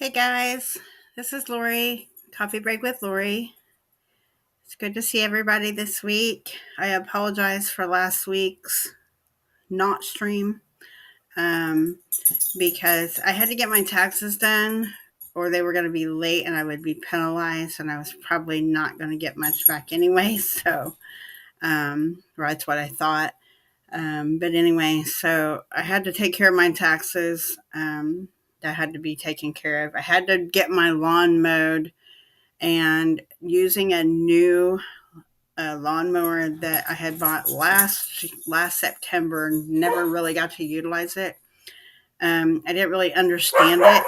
Hey guys, this is Lori, Coffee Break with Lori. It's good to see everybody this week. I apologize for last week's not stream um, because I had to get my taxes done or they were going to be late and I would be penalized and I was probably not going to get much back anyway. So, or that's what I thought. But anyway, so I had to take care of my taxes. That had to be taken care of. I had to get my lawn mowed and using a new lawnmower that I had bought last September and never really got to utilize it. I didn't really understand it.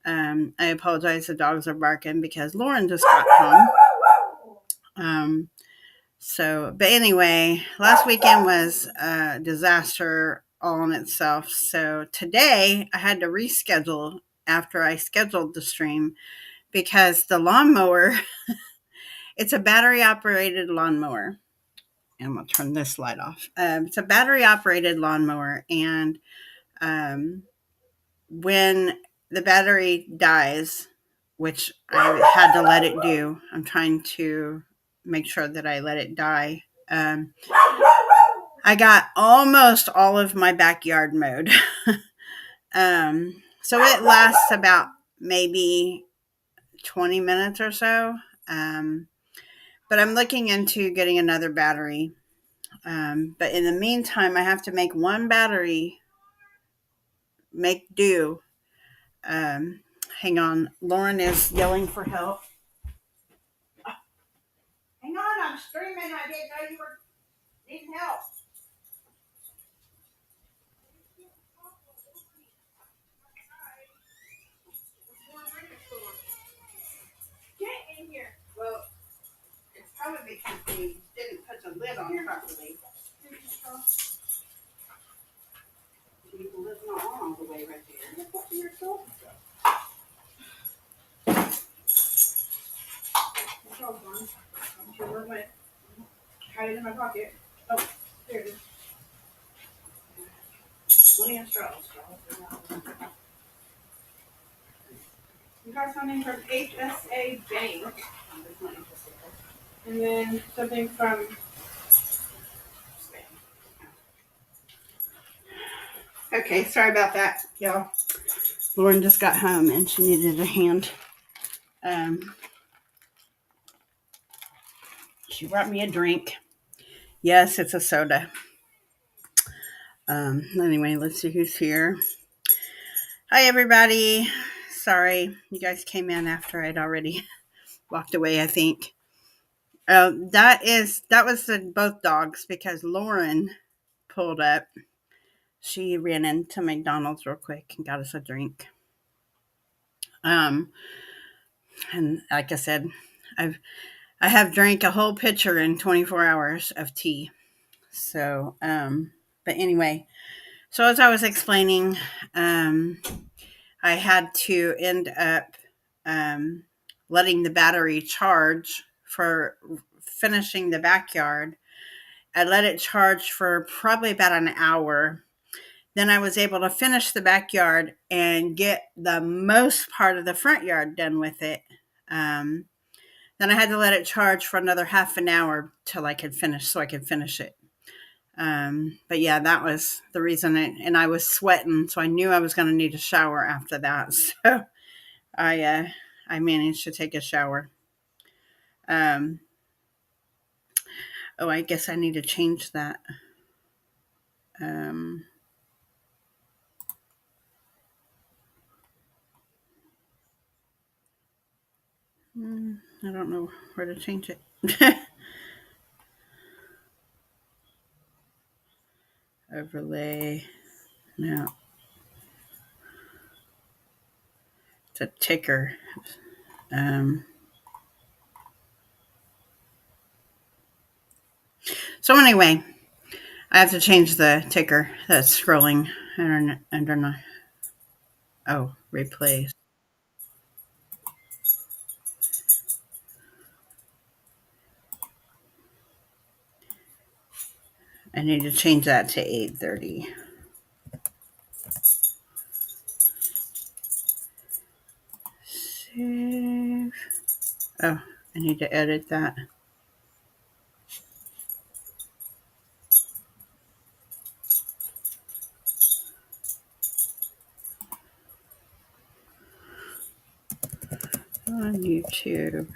I apologize. The dogs are barking because Lauren just got home. But anyway, last weekend was a disaster all in itself. So today I had to reschedule after I scheduled the stream because the lawnmower, it's a battery operated lawnmower. And I'm going to turn this light off. It's a battery operated lawnmower. And when the battery dies, which I had to let it do, I'm trying to make sure that I let it die. I got almost all of my backyard mowed. So it lasts about maybe 20 minutes or so. But I'm looking into getting another battery. But in the meantime, I have to make one battery make do. Hang on. Lauren is yelling for help. Hang on, I'm streaming. I didn't know you were needing help. Get in here. Well, it's probably because they didn't put the lid on properly. The lid's not on all the way right there. I'm sure where my hide it in my pocket. Oh, there it is. Plenty of straws. We got something from HSA Bank. And then something from Okay, sorry about that, y'all. Lauren just got home and she needed a hand. She brought me a drink. Yes, it's a soda. Anyway, let's see who's here. Hi, everybody. Sorry, you guys came in after I'd already walked away, I think. That was both dogs because Lauren pulled up. She ran into McDonald's real quick and got us a drink. And like I said, I have drank a whole pitcher in 24 hours of tea. So, but anyway, so as I was explaining, I had to end up letting the battery charge for finishing the backyard. I let it charge for probably about an hour. Then I was able to finish the backyard and get the most part of the front yard done with it. Then I had to let it charge for another half an hour till I could finish, so I could finish it. But yeah, that was the reason. And I was sweating, so I knew I was going to need a shower after that. So I managed to take a shower. I guess I need to change that. I don't know where to change it. Overlay. No. It's a ticker. So anyway, I have to change the ticker that's scrolling. I don't know. Oh, replace. I need to change that to 8:30. Oh, I need to edit that. On YouTube.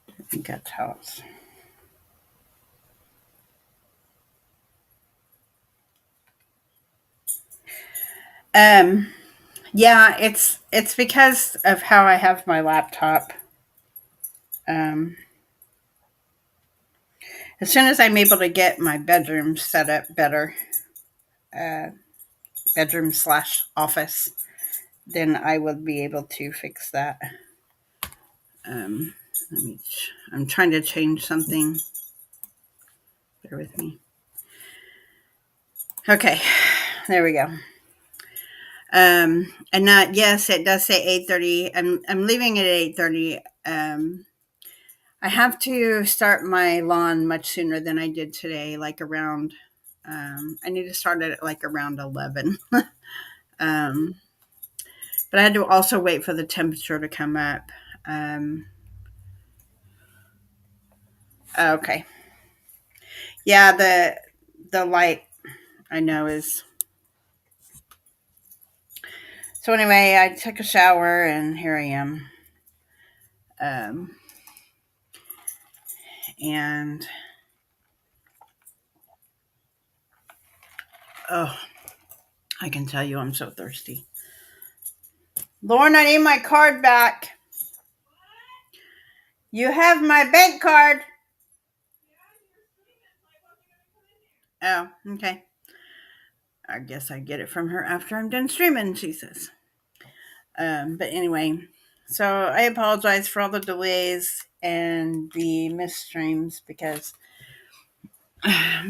I think that's how it's. Um, yeah, it's because of how I have my laptop. Um, as soon as I'm able to get my bedroom set up better, uh, bedroom slash office, then I will be able to fix that. Um, I'm trying to change something. Bear with me. Okay, there we go. And that, yes, it does say 8:30. I'm leaving at 8:30. I have to start my lawn much sooner than I did today, like around. I need to start it at like around 11. um, but I had to also wait for the temperature to come up. Um, okay, yeah, the light I know is. So anyway, I took a shower and here I am. Um, and oh, I can tell you I'm so thirsty. Lauren, I need my card back. You have my bank card. Oh, okay. I guess I get it from her after I'm done streaming, she says. But anyway, so I apologize for all the delays and the missed streams because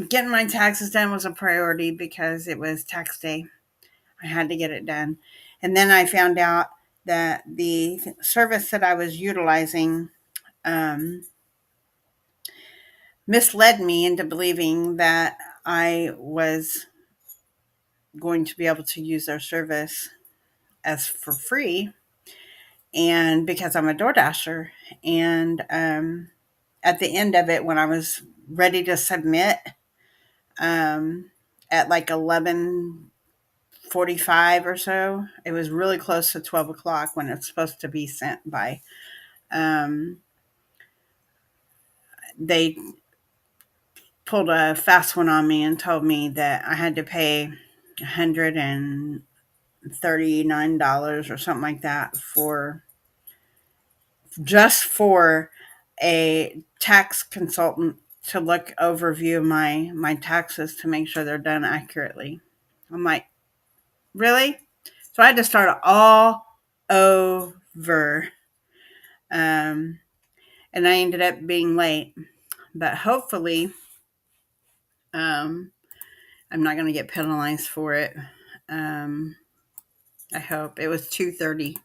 getting my taxes done was a priority because it was tax day. I had to get it done. And then I found out that the service that I was utilizing um, misled me into believing that I was going to be able to use their service as for free, and because I'm a DoorDasher. And at the end of it, when I was ready to submit, um, at like 11:45 or so, it was really close to 12 o'clock when it's supposed to be sent by. Um, they pulled a fast one on me and told me that I had to pay $139 or something like that for just for a tax consultant to look overview my taxes to make sure they're done accurately. I'm like, really? So I had to start all over. Um, and I ended up being late. But hopefully, um, I'm not going to get penalized for it. Um, I hope. It was 2:30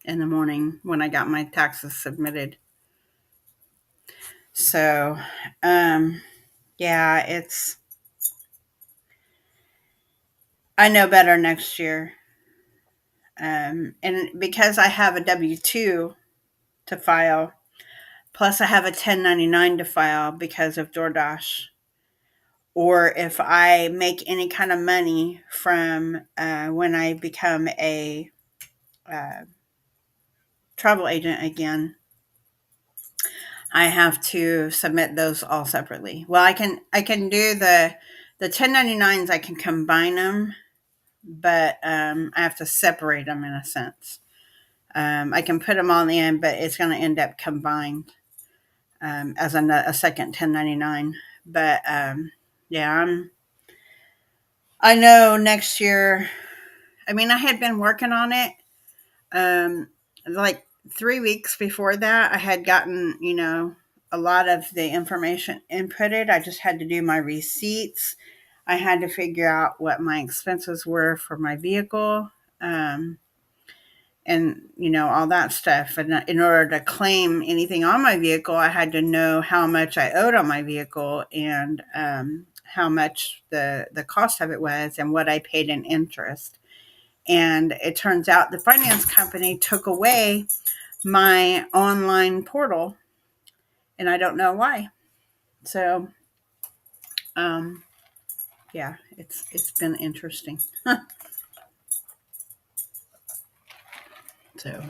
in the morning when I got my taxes submitted. So, yeah, I know better next year. And because I have a W-2 to file, plus I have a 1099 to file because of DoorDash, or if I make any kind of money from when I become a uh, travel agent again, I have to submit those all separately. Well, I can do the 1099s. I can combine them, but I have to separate them in a sense. I can put them all in, but it's going to end up combined as a second 1099. But yeah, I know next year. I mean, I had been working on it. Like 3 weeks before that, I had gotten, a lot of the information inputted. I just had to do my receipts. I had to figure out what my expenses were for my vehicle. Um, and all that stuff. And in order to claim anything on my vehicle, I had to know how much I owed on my vehicle, and how much the cost of it was, and what I paid in interest. And it turns out the finance company took away my online portal, and I don't know why. So um, yeah, it's been interesting. So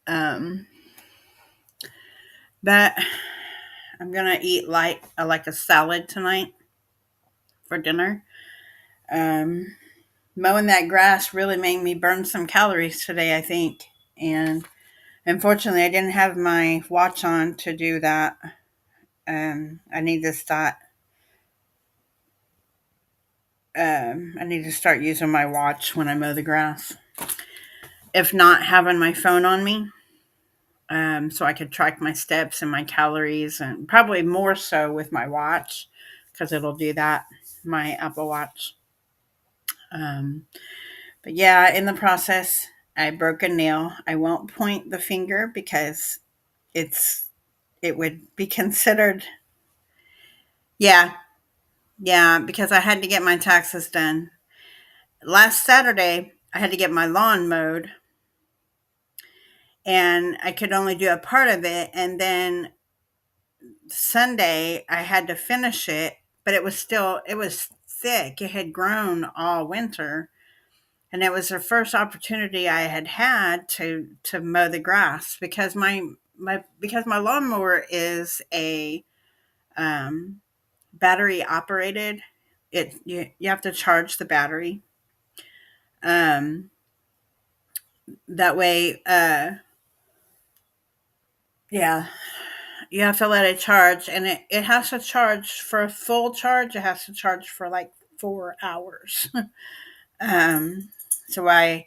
um, but I'm gonna eat light. I like a salad tonight for dinner. Um, Mowing that grass really made me burn some calories today, I think. And unfortunately, I didn't have my watch on to do that. I need to start. I need to start using my watch when I mow the grass. If not, having my phone on me, so I could track my steps and my calories, and probably more so with my watch, because it'll do that. My Apple Watch. Um, but yeah, in the process, I broke a nail. I won't point the finger because it's it would be considered. Yeah, yeah, because I had to get my taxes done last Saturday. I had to get my lawn mowed, and I could only do a part of it. And then Sunday, I had to finish it, but it was thick. It had grown all winter, and it was the first opportunity I had had to mow the grass, because my lawnmower is a um, battery operated. You have to charge the battery. Um, that way, yeah, you have to let it charge, and it has to charge for a full charge. It has to charge for like 4 hours. um, so I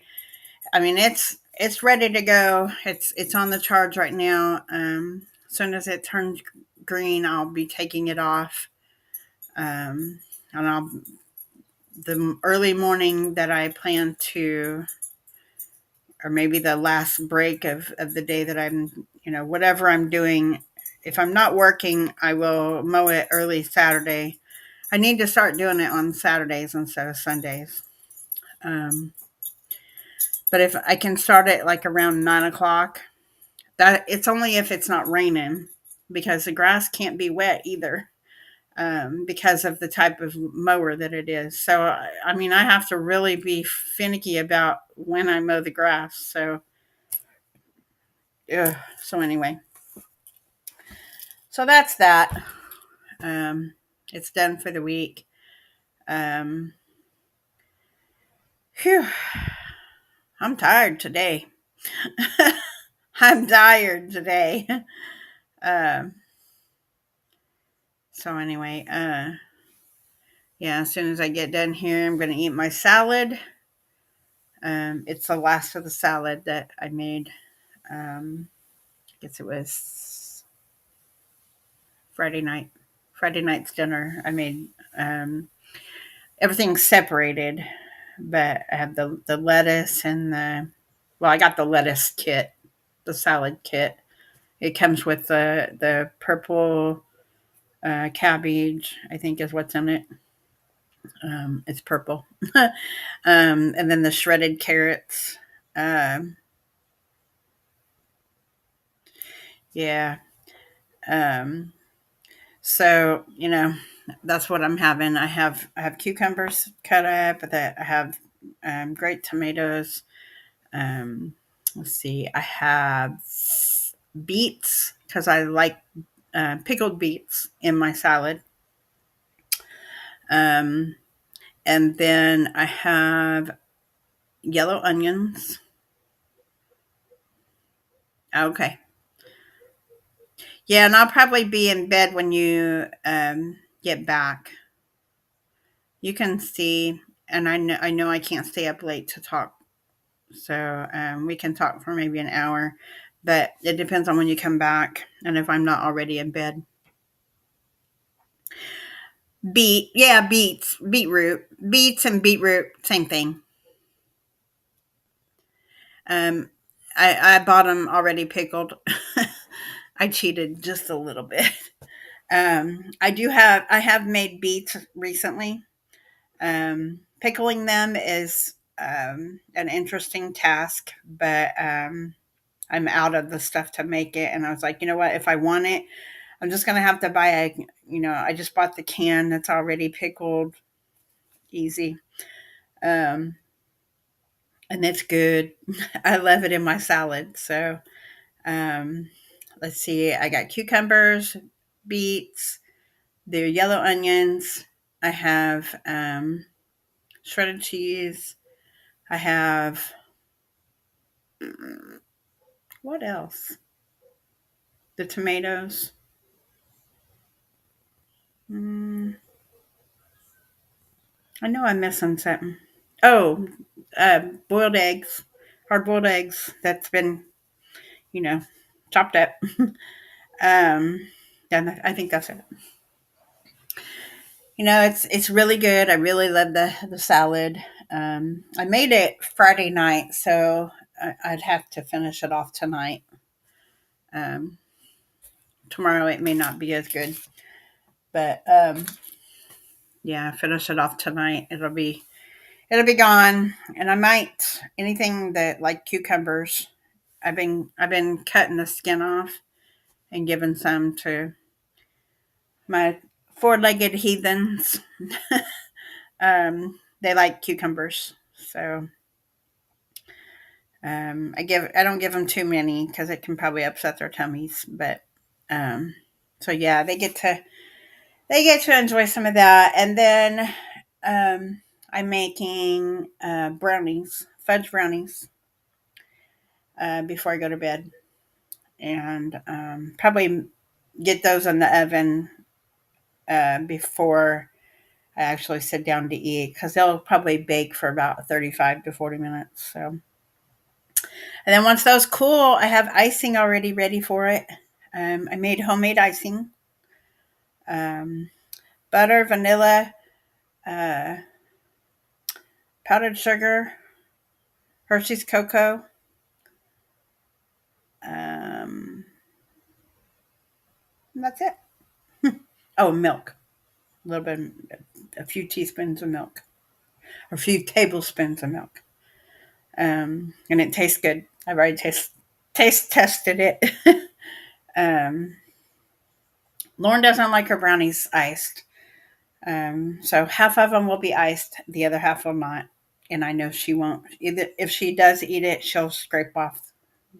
mean, it's ready to go. It's on the charge right now. As soon as it turns green, I'll be taking it off. And I'll the early morning that I plan to, or maybe the last break of the day that I'm, whatever I'm doing. If I'm not working, I will mow it early Saturday. I need to start doing it on Saturdays instead of Sundays. Um, but if I can start it like around 9 o'clock, that it's only if it's not raining, because the grass can't be wet either, because of the type of mower that it is. So, I mean, I have to really be finicky about when I mow the grass. So, ugh. So anyway, so that's that. Um, it's done for the week. Um, Phew, I'm tired today. I'm tired today. Um, so anyway, yeah, as soon as I get done here, I'm going to eat my salad. It's the last of the salad that I made. I guess it was Friday night. Friday night's dinner. I made everything separated, but I have the lettuce and I got the lettuce kit, the salad kit. It comes with the purple cabbage, I think is what's in it. It's purple. And then the shredded carrots. Um, yeah. Um, so that's what I'm having. I have cucumbers cut up. That I have great tomatoes. Um, let's see. I have beets, because I like pickled beets in my salad. Um, and then I have yellow onions. Okay. Yeah, and I'll probably be in bed when you get back. You can see, and I know I can't stay up late to talk, so we can talk for maybe an hour, but it depends on when you come back and if I'm not already in bed. Beetroot, beets and beetroot, same thing. Um, I bought them already pickled. I cheated just a little bit. I have made beets recently. Pickling them is an interesting task, but I'm out of the stuff to make it. And I was like, you know what? If I want it, I'm just going to have to buy I just bought the can that's already pickled, easy. Um, and it's good. I love it in my salad. So, um, let's see. I got cucumbers, beets, the yellow onions. I have shredded cheese. I have, what else? The tomatoes. Mm, I know I'm missing something. Oh, boiled eggs, hard boiled eggs. That's been, you know, chopped up. And I think that's it. It's really good. I really love the salad. I made it Friday night, so I'd have to finish it off tonight. Um, Tomorrow it may not be as good, but yeah, finish it off tonight. It'll be gone, and I might anything that like cucumbers. I've been cutting the skin off and giving some to my four-legged heathens. They like cucumbers, so I don't give them too many because it can probably upset their tummies. But um, so yeah, they get to enjoy some of that, and then I'm making brownies, fudge brownies, before I go to bed, and probably get those in the oven before I actually sit down to eat because they'll probably bake for about 35 to 40 minutes. So, and then once those cool, I have icing already ready for it. I made homemade icing, um, butter, vanilla, uh, powdered sugar, Hershey's cocoa, and that's it. Oh, milk, a little bit, a few teaspoons of milk, or a few tablespoons of milk, and it tastes good. I've already taste tested it. um, Lauren doesn't like her brownies iced. So half of them will be iced, the other half will not. And I know she won't. Either if she does eat it, she'll scrape off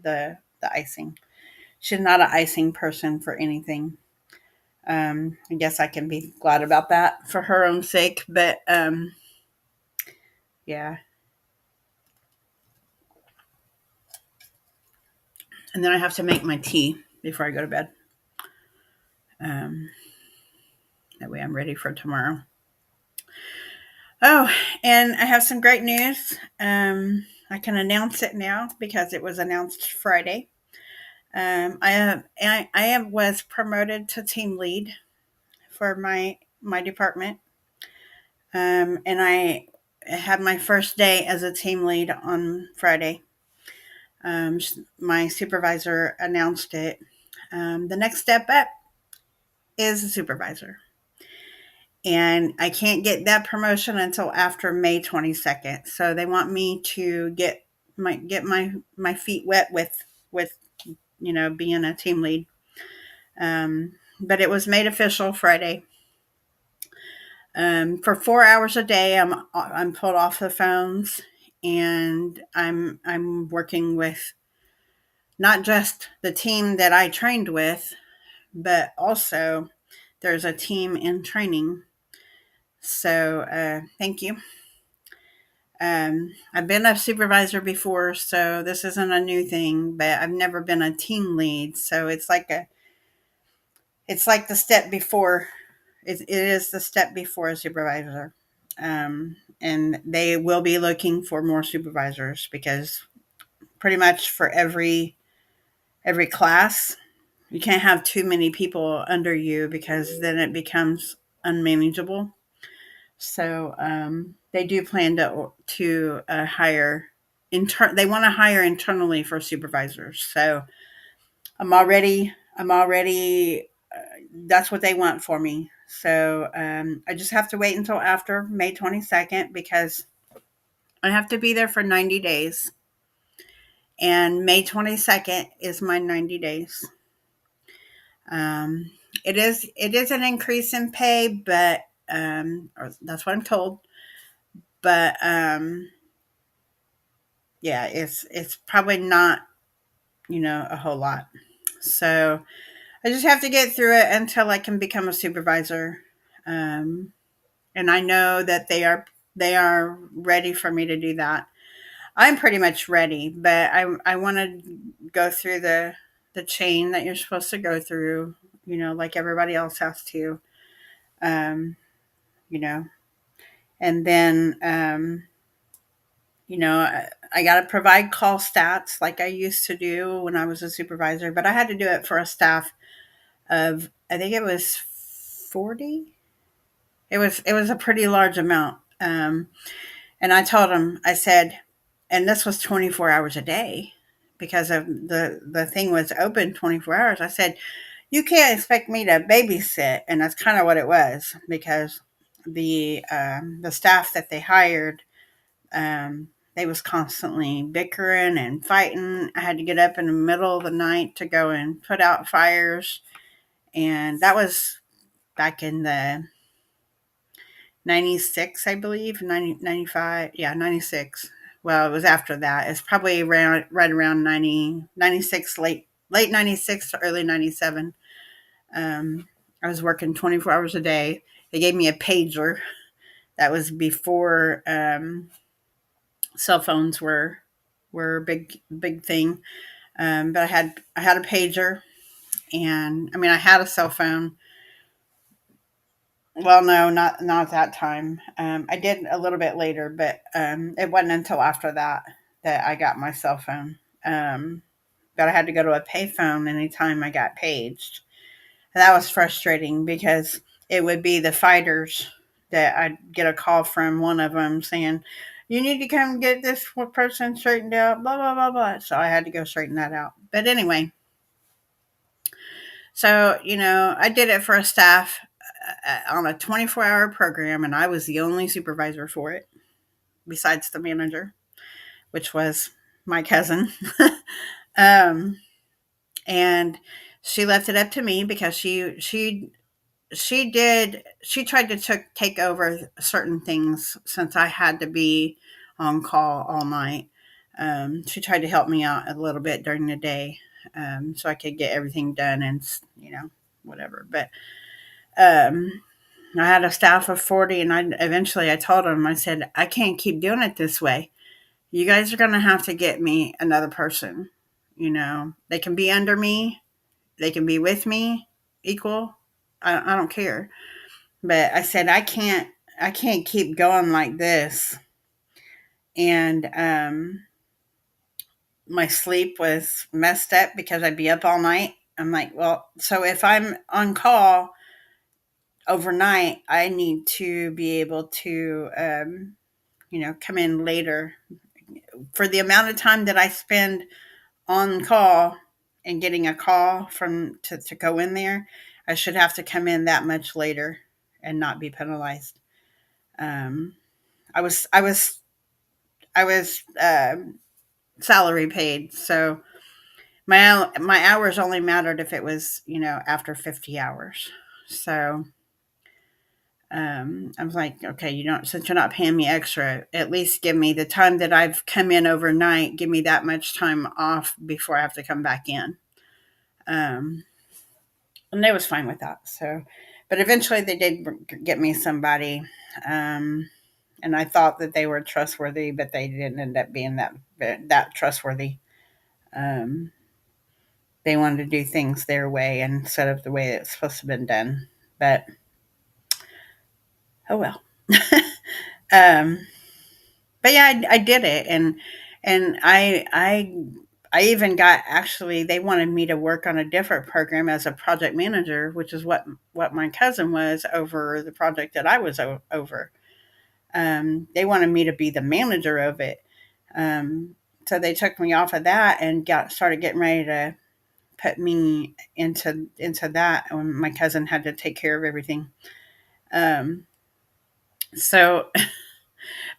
the icing. She's not an icing person for anything. I guess I can be glad about that for her own sake. But yeah. And then I have to make my tea before I go to bed. Um, that way I'm ready for tomorrow. Oh, and I have some great news. I can announce it now because it was announced Friday. I was promoted to team lead for my department, and I had my first day as a team lead on Friday. My supervisor announced it. The next step up is a supervisor, and I can't get that promotion until after May 22nd. So they want me to get my feet wet with being a team lead. But it was made official Friday. For 4 hours a day, I'm pulled off the phones, and I'm working with not just the team that I trained with, but also there's a team in training. So thank you. I've been a supervisor before, so this isn't a new thing, but I've never been a team lead. So it's like the step before. It is the step before a supervisor. And they will be looking for more supervisors because pretty much for every class, you can't have too many people under you because then it becomes unmanageable. So they do plan to hire. they want to hire internally for supervisors. So I'm already that's what they want for me. So I just have to wait until after May 22nd because I have to be there for 90 days. And May 22nd is my 90 days. Um, it is an increase in pay, but or that's what I'm told. But yeah, it's probably not, a whole lot. So I just have to get through it until I can become a supervisor. Um, and I know that they are ready for me to do that. I'm pretty much ready, but I want to go through the chain that you're supposed to go through, like everybody else has to, um, you know, and then I got to provide call stats like I used to do when I was a supervisor, but I had to do it for a staff of, I think it was 40. It was a pretty large amount. And I told him, I said, and this was 24 hours a day because of the thing was open 24 hours. I said, you can't expect me to babysit. And that's kind of what it was because the staff that they hired, they was constantly bickering and fighting. I had to get up in the middle of the night to go and put out fires. And that was back in the 96, I believe, 95. Yeah, 96. Well, it was after that. It's probably right around 96, late 96 to early 97. I was working 24 hours a day. They gave me a pager. That was before cell phones were a big thing. But I had a pager, and I mean I had a cell phone. Well, no, not at that time. I did a little bit later, but it wasn't until after that I got my cell phone. But I had to go to a payphone anytime I got paged. And that was frustrating because it would be the fighters that I'd get a call from one of them saying, "You need to come get this person straightened out." Blah blah blah blah. So I had to go straighten that out. But anyway, so I did it for a staff on a 24-hour program, and I was the only supervisor for it, besides the manager, which was my cousin. um, and she left it up to me because she tried to take over certain things since I had to be on call all night. She tried to help me out a little bit during the day, so I could get everything done and whatever. But um, I had a staff of 40, and I told them, I said, I can't keep doing it this way. You guys are going to have to get me another person. They can be under me, they can be with me, equal. I don't care. But I said, I can't keep going like this. And my sleep was messed up because I'd be up all night. I'm like, well, so if I'm on call overnight, I need to be able to, come in later. For the amount of time that I spend on call and getting a call to go in there, I should have to come in that much later and not be penalized. Um, I was I was I was salary paid, so my hours only mattered if it was after 50 hours. So I was like, okay, since you're not paying me extra, at least give me the time that I've come in overnight. Give me that much time off before I have to come back in. Um, and they was fine with that. So, but eventually they did get me somebody, um, and I thought that they were trustworthy, but they didn't end up being that trustworthy. Um, they wanted to do things their way instead of the way it's supposed to have been done. But oh well. um, but yeah, I did it, and I even got, actually, they wanted me to work on a different program as a project manager, which is what my cousin was over the project that I was over. They wanted me to be the manager of it. Um, so they took me off of that and started getting ready to put me into that. And my cousin had to take care of everything. Um, so,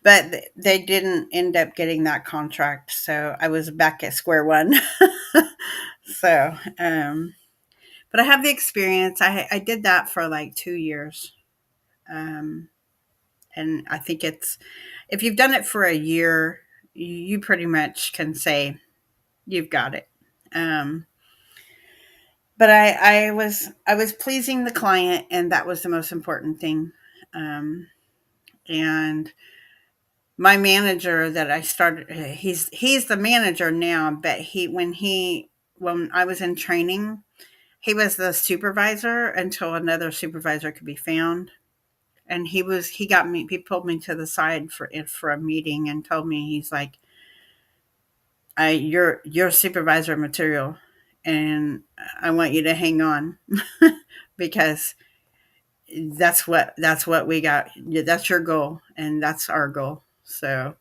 but they didn't end up getting that contract. So I was back at square one. so, but I have the experience. I did that for like 2 years. Um, and I think if you've done it for a year, you pretty much can say you've got it. Um, but I was pleasing the client, and that was the most important thing. And my manager that I started, he's the manager now, but when I was in training, he was the supervisor until another supervisor could be found. And he pulled me to the side for a meeting and told me, he's like, you're supervisor material, and I want you to hang on because that's what we got. That's your goal, and that's our goal. So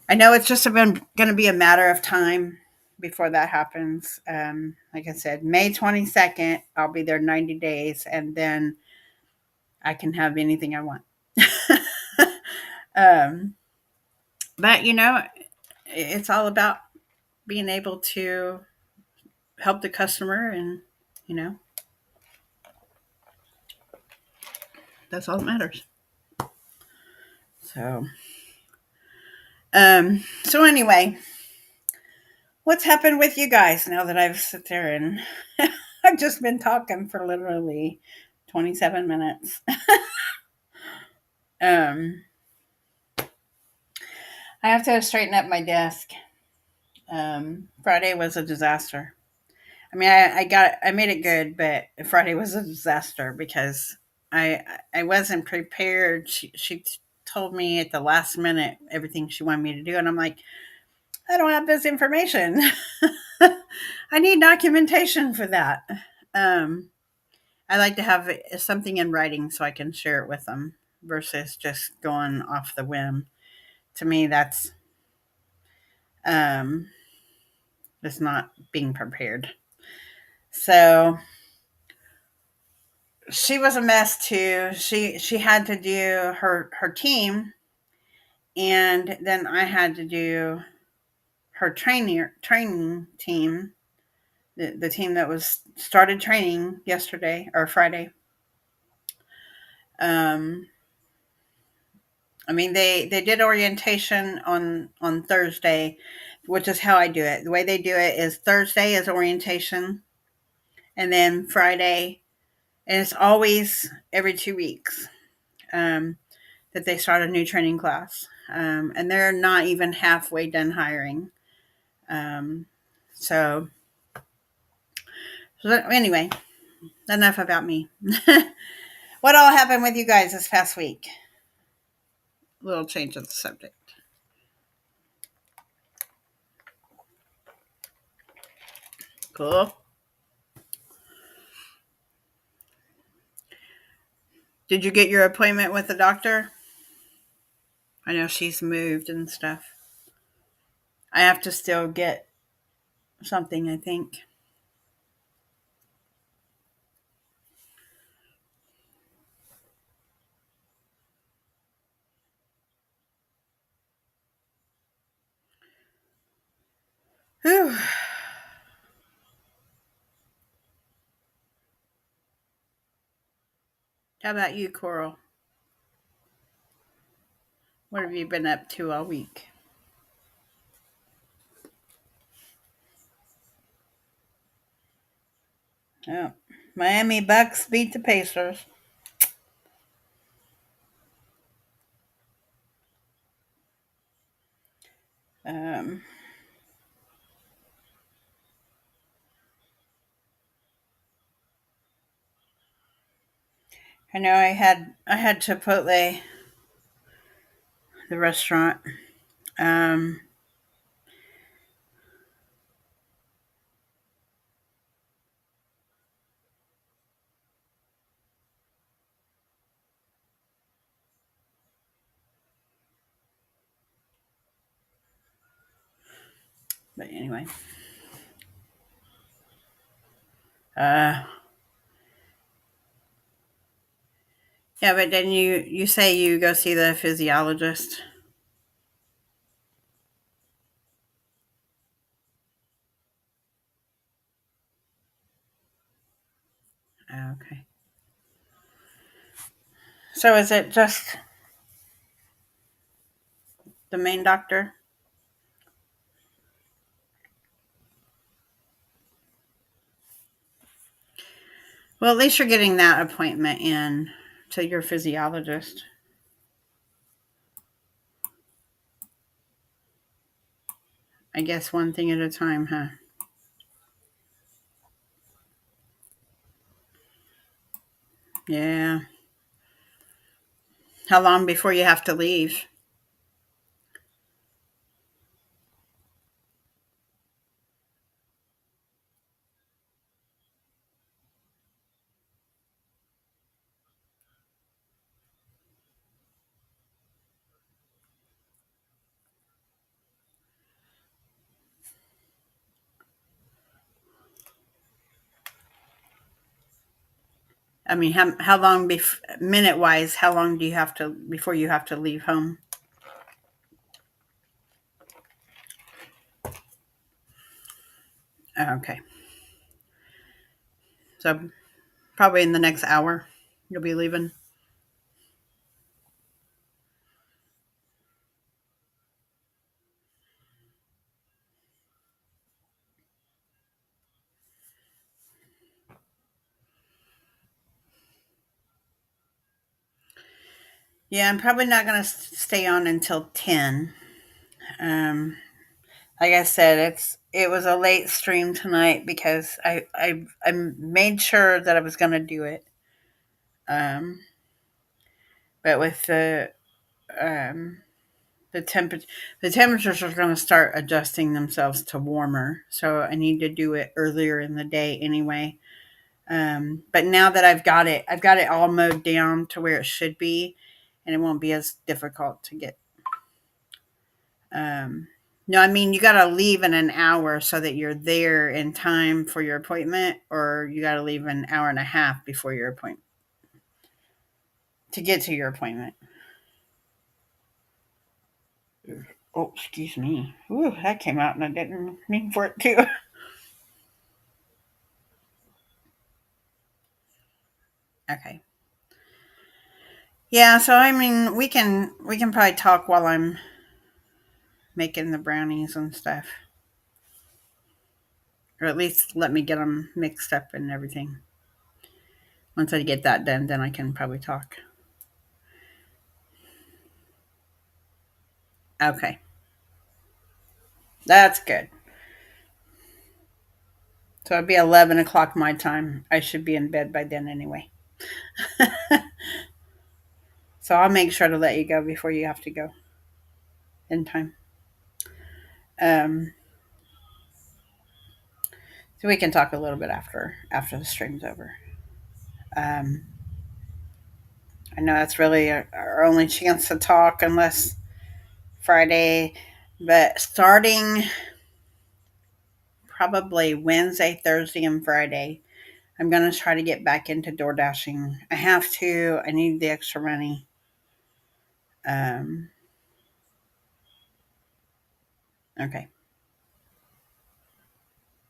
I know it's just going to be a matter of time before that happens. Like I said, May 22nd, I'll be there 90 days, and then I can have anything I want. um, but it's all about being able to help the customer, and you know that's all that matters. So anyway, what's happened with you guys now that I've sit there and I've just been talking for literally 27 minutes? um I have to straighten up my desk. Friday was a disaster. I mean, I made it good, but Friday was a disaster because I wasn't prepared. She told me at the last minute everything she wanted me to do, and I'm like, I don't have this information. I need documentation for that. Um, I like to have something in writing so I can share it with them versus just going off the whim. To me, um, that's not being prepared. So she was a mess too. She had to do her team, and then I had to do her training team, the team that was started training yesterday or Friday. Um, I mean, they did orientation on Thursday, which is how I do it. The way they do it is Thursday is orientation, and then Friday, and it's always every 2 weeks. That they start a new training class. And they're not even halfway done hiring. Um, so, so, anyway, enough about me. What all happened with you guys this past week? Little change of the subject. Cool. Did you get your appointment with the doctor? I know she's moved and stuff. I have to still get something, I think. Whew. How about you, Coral? What have you been up to all week? Oh, Miami Bucks beat the Pacers. Um, I know I had Chipotle, the restaurant. Um, But anyway, uh, yeah. But then you say you go see the physiologist. Okay. So is it just the main doctor? Well, at least you're getting that appointment in to your physiologist. I guess one thing at a time, huh? Yeah. How long before you have to leave? I mean, how long minute wise? How long do you have to before you have to leave home? Oh, okay, so probably in the next hour you'll be leaving. Yeah, I'm probably not going to stay on until 10. Um, like I said, it was a late stream tonight because I made sure that I was going to do it. Um, but with um, the temperature the temperatures are going to start adjusting themselves to warmer, so I need to do it earlier in the day anyway. But now that I've got it all mowed down to where it should be, and it won't be as difficult to get. No, I mean you got to leave in an hour so that you're there in time for your appointment, or you got to leave an hour and a half before your appointment to get to your appointment. Oh, excuse me. Ooh, that came out and I didn't mean for it to. Okay. Yeah, so I mean, we can probably talk while I'm making the brownies and stuff, or at least let me get them mixed up and everything. Once I get that done, then I can probably talk. Okay, that's good. So it'll be 11 o'clock my time. I should be in bed by then anyway. So I'll make sure to let you go before you have to go in time. Um, so we can talk a little bit after the stream's over. Um, I know that's really our only chance to talk unless Friday, but starting probably Wednesday, Thursday, and Friday, I'm going to try to get back into door dashing. I have to. I need the extra money. Um, okay.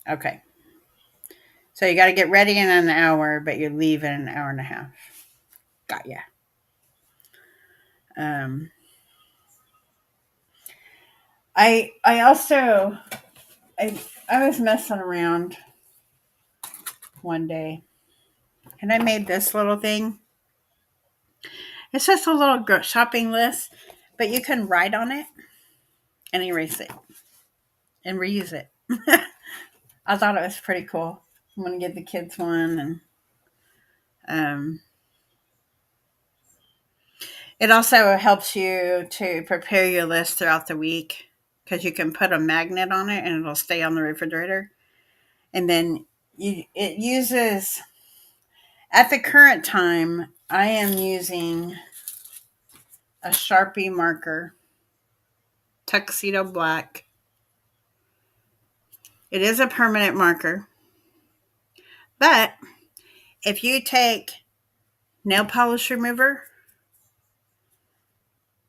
Okay. So you got to get ready in an hour, but you leave in an hour and a half. Got ya. Um, I also I was messing around one day and I made this little thing. It's just a little shopping list, but you can write on it and erase it and reuse it. I thought it was pretty cool. I'm gonna give the kids one, and um, it also helps you to prepare your list throughout the week because you can put a magnet on it and it'll stay on the refrigerator. And then it uses at the current time. I am using a Sharpie marker, tuxedo black, It is a permanent marker. But if you take nail polish remover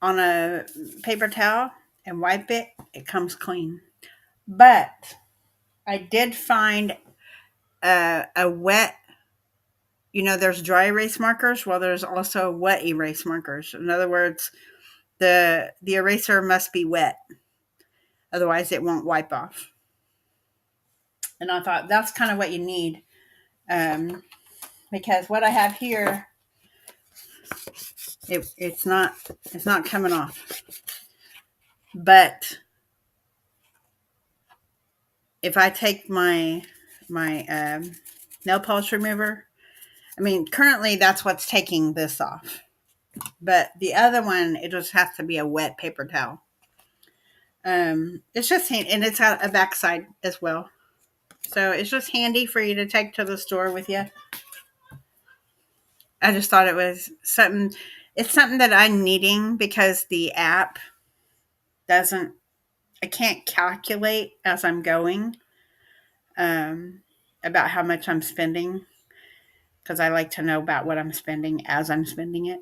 on a paper towel and wipe it, it comes clean. But I did find a wet, there's dry erase markers. Well, there's also wet erase markers. In other words, the eraser must be wet. Otherwise, it won't wipe off. And I thought that's kind of what you need. Because what I have here, it's not coming off. But if I take my nail polish remover, currently that's what's taking this off. But the other one, it just has to be a wet paper towel. It's just handy, and it's got a backside as well. So it's just handy for you to take to the store with you. I just thought it was something. It's something that I'm needing because the app doesn't. I can't calculate as I'm going about how much I'm spending, because I like to know about what I'm spending as I'm spending it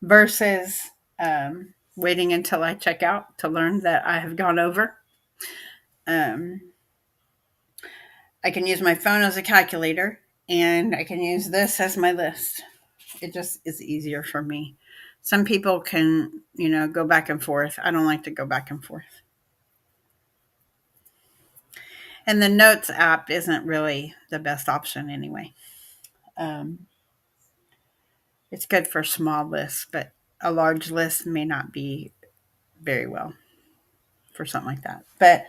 versus waiting until I check out to learn that I have gone over. I can use my phone as a calculator, and I can use this as my list. It just is easier for me. Some people can, go back and forth. I don't like to go back and forth. And the Notes app isn't really the best option anyway. It's good for small lists, but a large list may not be very well for something like that. But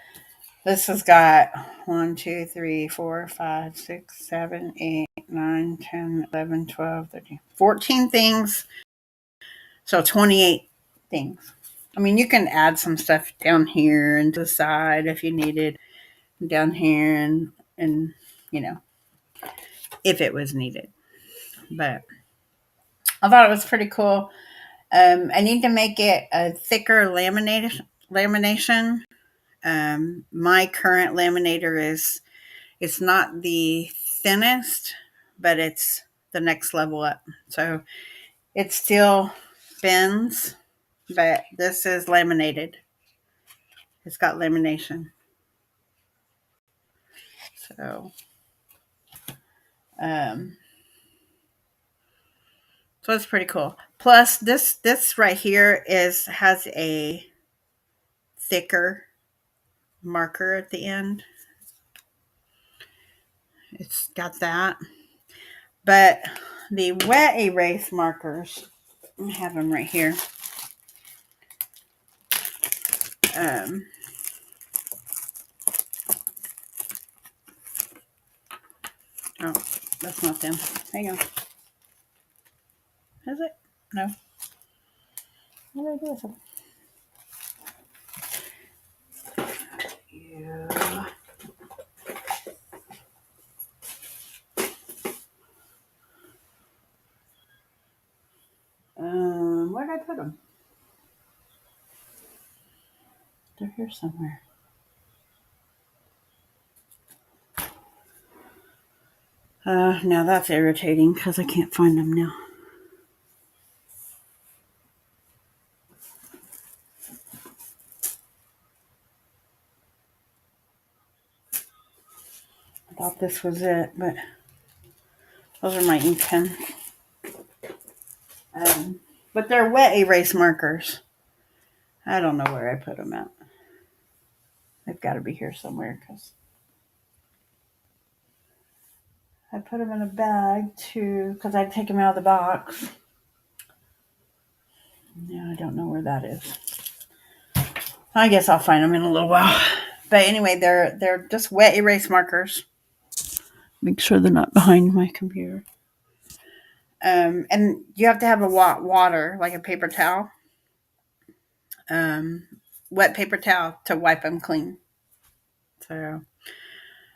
this has got 1, 2, 3, 4, 5, 6, 7, 8, 9, 10, 11, 12, 13, 14 things. So 28 things. You can add some stuff down here and to the side if you needed, down here and if it was needed. But I thought it was pretty cool. I need to make it a thicker lamination. My current laminator it's not the thinnest, but it's the next level up. So it still bends, but this is laminated. It's got lamination. So, so it's pretty cool. Plus, this right here has a thicker marker at the end. It's got that. But the wet erase markers, I have them right here. Oh, that's not them. Hang on. Is it? No. What did I do with them? Yeah. Where did I put them? They're here somewhere. Now that's irritating because I can't find them now. I thought this was it, but those are my ink pens. But they're wet erase markers. I don't know where I put them at. They've got to be here somewhere because I put them in a bag too because I'd take them out of the box. Now I don't know where that is. I guess I'll find them in a little while. But anyway, they're just wet erase markers. Make sure they're not behind my computer. And you have to have a water, like a paper towel. Wet paper towel to wipe them clean. So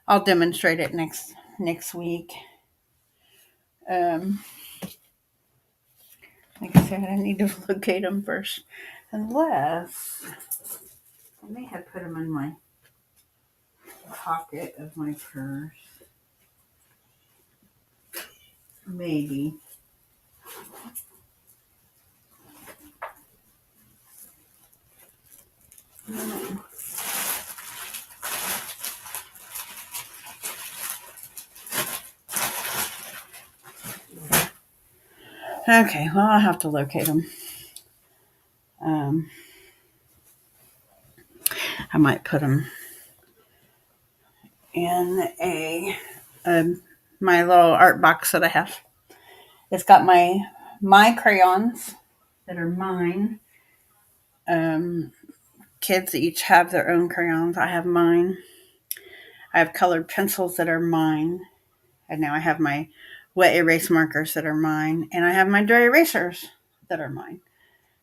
I'll demonstrate it next week. Like I said, I need to locate them first. Unless I may have put them in my pocket of my purse. Maybe. Okay, well, I'll have to locate them. I might put them in my little art box that I have. It's got my crayons that are mine. Kids each have their own crayons. I have mine. I have colored pencils that are mine. And now I have my wet erase markers that are mine. And I have my dry erasers that are mine.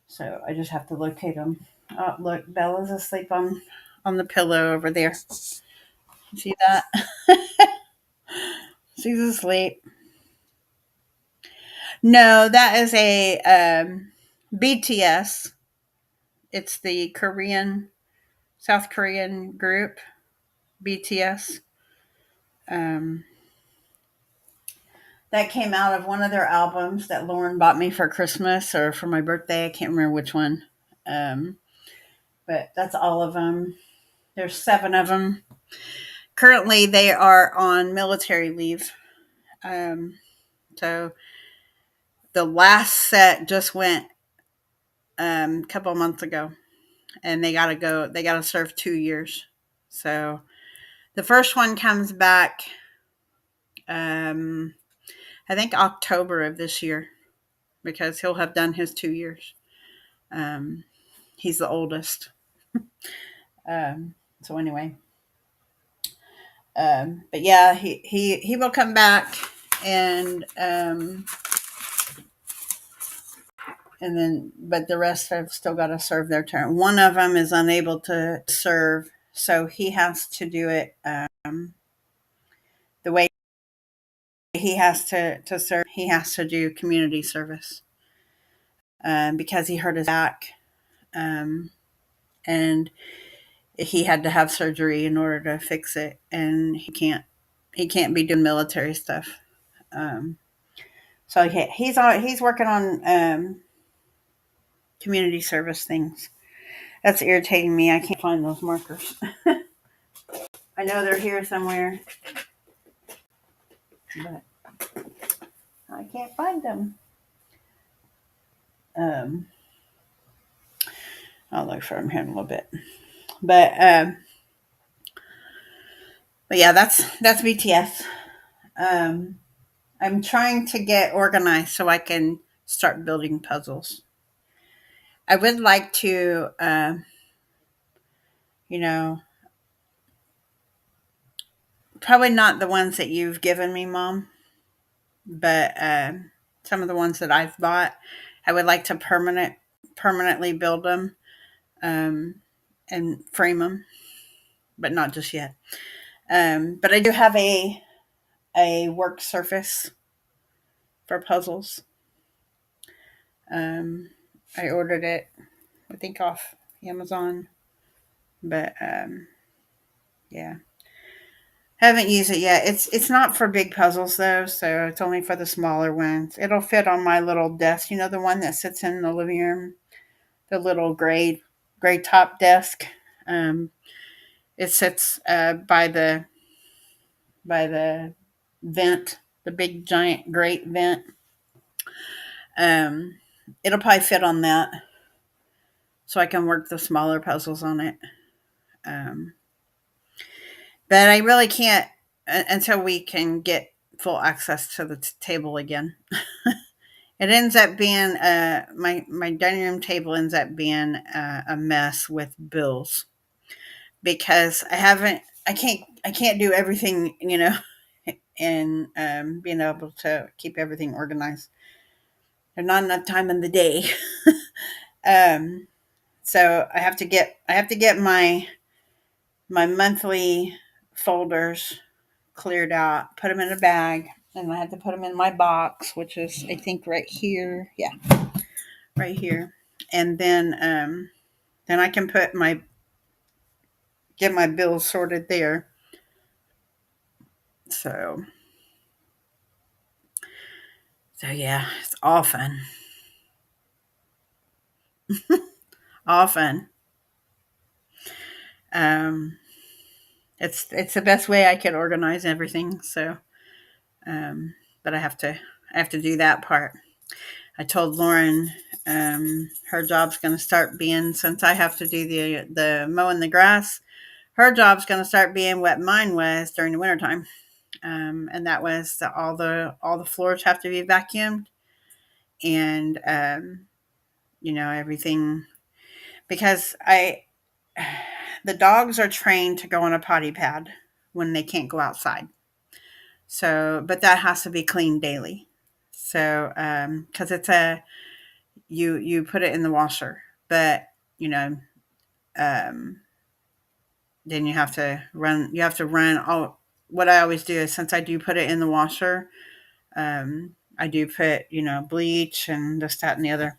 So I just have to locate them. Oh, look, Bella's asleep on the pillow over there. See that? She's asleep. No, that is a BTS. It's the South Korean group, BTS. Um, that came out of one of their albums that Lauren bought me for Christmas or for my birthday. I can't remember which one. But that's all of them. There's 7 of them. Currently, they are on military leave. So the last set just went a couple of months ago, and they got to go. They got to serve 2 years. So the first one comes back, I think October of this year, because he'll have done his 2 years. He's the oldest. So anyway, but yeah, he will come back, and then, but the rest have still got to serve their term. One of them is unable to serve, so he has to do it the way he has to serve. He has to do community service because he hurt his back, and he had to have surgery in order to fix it, and he can't be doing military stuff. So he's working on community service things. That's irritating me. I can't find those markers. I know they're here somewhere, but I can't find them. I'll look for them here in a little bit. But yeah, that's BTS. I'm trying to get organized so I can start building puzzles. I would like to, probably not the ones that you've given me, Mom, but some of the ones that I've bought. I would like to permanently build them and frame them, but not just yet. But I do have a work surface for puzzles. I ordered it, I think, off Amazon, but yeah, haven't used it yet. It's not for big puzzles though, so it's only for the smaller ones. It'll fit on my little desk, the one that sits in the living room, the little gray top desk. It sits by the vent, the big giant grate vent. It'll probably fit on that, so I can work the smaller puzzles on it. But I really can't until we can get full access to the table again. It ends up being my dining room table ends up being a mess with bills, because I can't do everything, and being able to keep everything organized. There's not enough time in the day. So I have to get my monthly folders cleared out, put them in a bag, and I have to put them in my box, which is, I think, right here. Yeah, right here. And then I can get my bills sorted there. So, so yeah, it's all fun. All fun. Um, it's the best way I can organize everything. So, um, but I have to do that part. I told Lauren her job's going to start being, since I have to do the mowing the grass. Her job's going to start being what mine was during the wintertime. And that was all the floors have to be vacuumed, and everything, because I the dogs are trained to go on a potty pad when they can't go outside. So, but that has to be cleaned daily. So, because it's a you put it in the washer, but you know, um, then you have to run all. What I always do is, since I do put it in the washer, I do put bleach and this, that, and the other.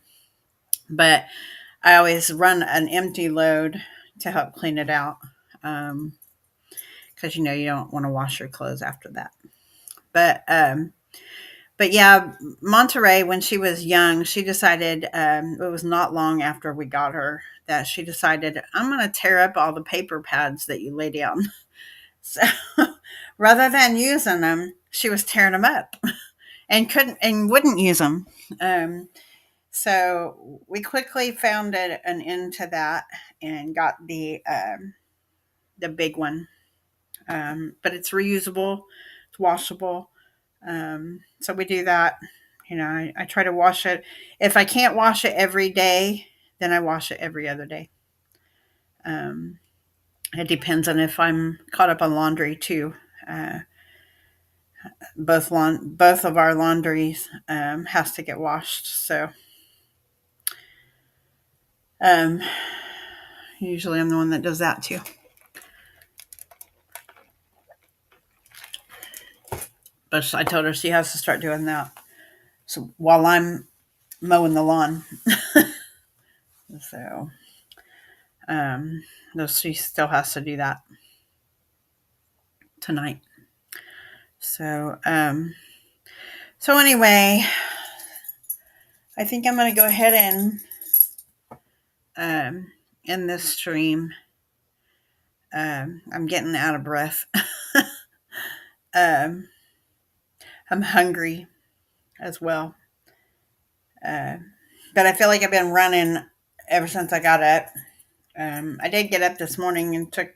But I always run an empty load to help clean it out, because you don't want to wash your clothes after that. But yeah, Monterey, when she was young, she decided, it was not long after we got her, that she decided, I'm going to tear up all the paper pads that you lay down. So rather than using them, she was tearing them up and couldn't and wouldn't use them. Um, so we quickly found an end to that and got the big one. But it's reusable, it's washable. So we do that. I try to wash it. If I can't wash it every day, then I wash it every other day. Um, it depends on if I'm caught up on laundry too. Uh, both of our laundries has to get washed. So um, usually I'm the one that does that too. But I told her she has to start doing that. So while I'm mowing the lawn, so um, she still has to do that tonight. So so anyway, I think I'm going to go ahead and end this stream. I'm getting out of breath. um, I'm hungry as well. Uh, but I feel like I've been running ever since I got up. I did get up this morning and took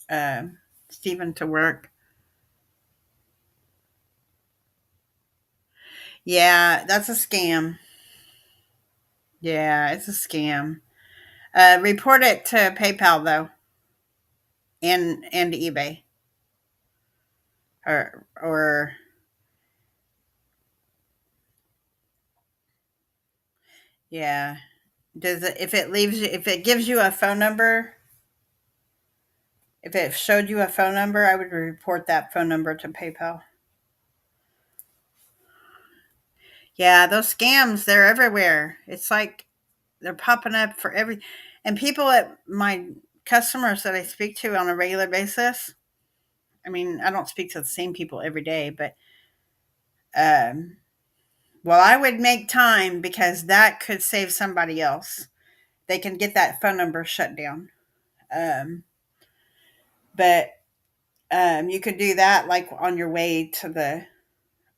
uh, Stephen to work. Yeah, that's a scam. Yeah, it's a scam. Report it to PayPal though, and eBay, or yeah. Does it, if it gives you a phone number, if it showed you a phone number, I would report that phone number to PayPal. Yeah, those scams, they're everywhere. It's like they're popping up for every, and people at my customers that I speak to on a regular basis. I mean, I don't speak to the same people every day, but um, well, I would make time because that could save somebody else. They can get that phone number shut down. Um, but you could do that like on your way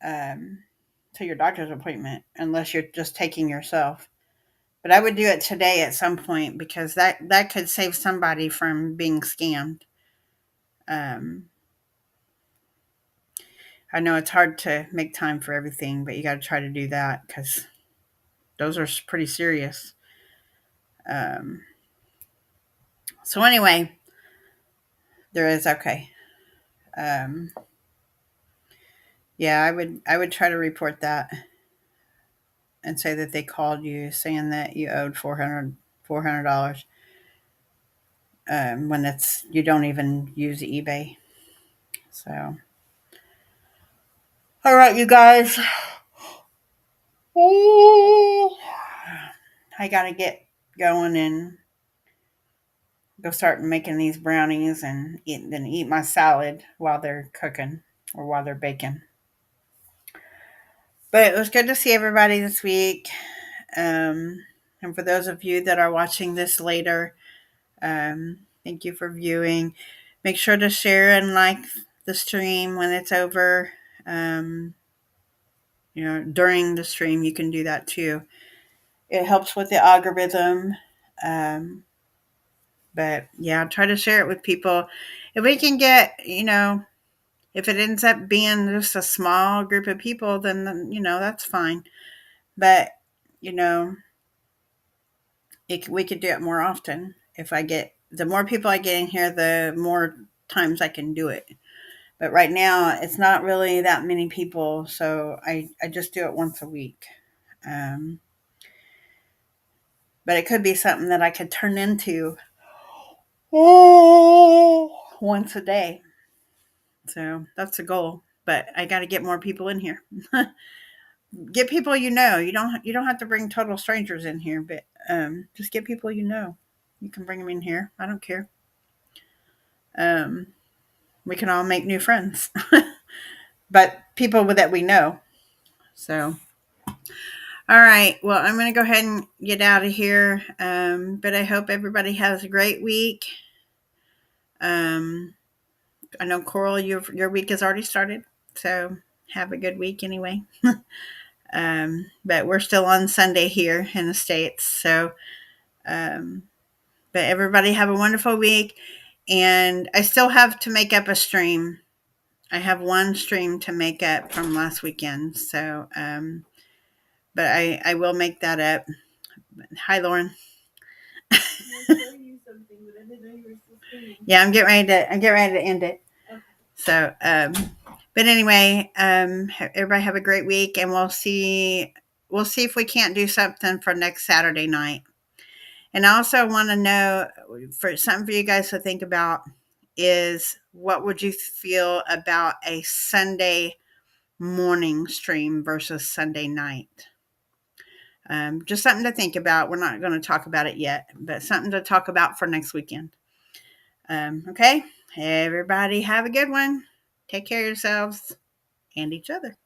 um, to your doctor's appointment, unless you're just taking yourself. But I would do it today at some point because that could save somebody from being scammed. Um, I know it's hard to make time for everything, but you got to try to do that because those are pretty serious. Um, so anyway, there is okay. Um, yeah, I would try to report that and say that they called you saying that you owed $400 when it's you don't even use eBay. So, all right, you guys. Ooh, I gotta get going and go start making these brownies and then eat my salad while they're cooking. or while they're baking. But it was good to see everybody this week. And for those of you that are watching this later, thank you for viewing. Make sure to share and like the stream when it's over. During the stream, you can do that too. It helps with the algorithm. But yeah, try to share it with people. If we can get, if it ends up being just a small group of people, then, that's fine. But, we could do it more often. The more people I get in here, the more times I can do it. But right now, it's not really that many people, so I just do it once a week. But it could be something that I could turn into once a day. So that's the goal. But I got to get more people in here. Get people you know. You don't have to bring total strangers in here, but just get people you know. You can bring them in here. I don't care. We can all make new friends, but people that we know. So, all right. Well, I'm going to go ahead and get out of here. But I hope everybody has a great week. I know Coral, your week has already started, so have a good week anyway. But we're still on Sunday here in the States, so. But everybody have a wonderful week, and I still have to make up a stream. I have one stream to make up from last weekend, so but I will make that up. Hi, Lauren. Yeah, I'm getting ready to end it. Okay. So, but anyway, everybody have a great week, and we'll see if we can't do something for next Saturday night. And I also want to know, for something for you guys to think about, is what would you feel about a Sunday morning stream versus Sunday night? Just something to think about. We're not going to talk about it yet, but something to talk about for next weekend. Okay, everybody have a good one. Take care of yourselves and each other.